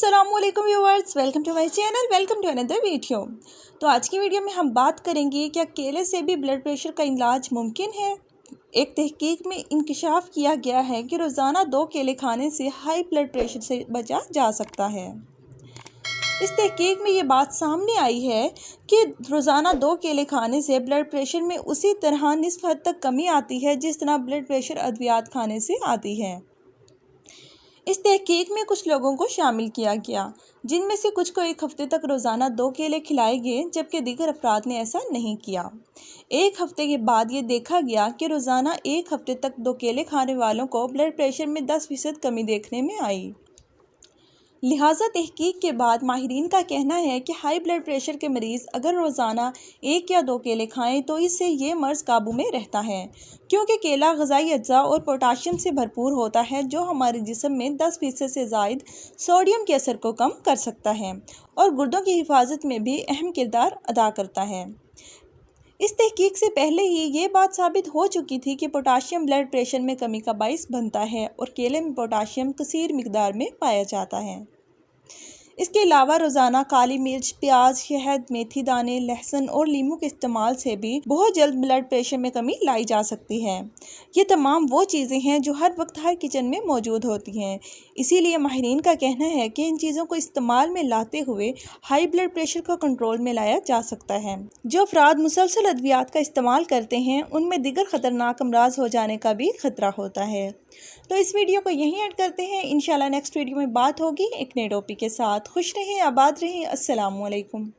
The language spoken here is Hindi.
अस्सलामुअलैकुम viewers, welcome to my channel, welcome to another video. तो आज की वीडियो में हम बात करेंगे क्या केले से भी ब्लड प्रेशर का इलाज मुमकिन है। एक तहकीक में इंकशाफ किया गया है कि रोज़ाना 2 केले खाने से हाई ब्लड प्रेशर से बचा जा सकता है। इस तहकीक में ये बात सामने आई है कि रोज़ाना 2 केले खाने से ब्लड प्रेशर में उसी तरह निस्फ हद तक कमी आती है जिस तरह ब्लड प्रेशर अद्वियात खाने से आती है। इस तहकीक में कुछ लोगों को शामिल किया गया, जिनमें से कुछ को 1 हफ्ते तक रोज़ाना 2 केले खिलाए गए, जबकि दीगर अफराद ने ऐसा नहीं किया। 1 हफ्ते के बाद ये देखा गया कि रोज़ाना 1 हफ्ते तक 2 केले खाने वालों को ब्लड प्रेशर में 10% कमी देखने में आई। लिहाजा तहकीक के बाद माहिरीन का कहना है कि हाई ब्लड प्रेशर के मरीज़ अगर रोज़ाना 1 या 2 केले खाएं तो इससे ये मर्ज़ काबू में रहता है, क्योंकि केला ग़िज़ाई अज्जा और पोटाशियम से भरपूर होता है जो हमारे जिस्म में 10% से ज़ायद सोडियम के असर को कम कर सकता है और गुर्दों की हिफाजत में भी अहम किरदार अदा करता है। इस तहकीक से पहले ही ये बात साबित हो चुकी थी कि पोटाशियम ब्लड प्रेशर में कमी का बाइस बनता है और केले में पोटाशियम कसीर मिकदार में पाया जाता है। इसके अलावा रोज़ाना काली मिर्च, प्याज, शहद, मेथी दाने, लहसुन और लीमू के इस्तेमाल से भी बहुत जल्द ब्लड प्रेशर में कमी लाई जा सकती है। ये तमाम वो चीज़ें हैं जो हर वक्त हर किचन में मौजूद होती हैं। इसीलिए माहिरीन का कहना है कि इन चीज़ों को इस्तेमाल में लाते हुए हाई ब्लड प्रेशर को कंट्रोल में लाया जा सकता है। जो अफराद मुसलसल अद्वियात का इस्तेमाल करते हैं उनमें दिगर ख़तरनाक अमराज हो जाने का भी ख़तरा होता है। तो इस वीडियो को यहीं ऐड करते हैं। इंशाल्लाह नेक्स्ट वीडियो में बात होगी एक नए टॉपिक के साथ। खुश रहें, आबाद रहें। अस्सलामुअलैकुम।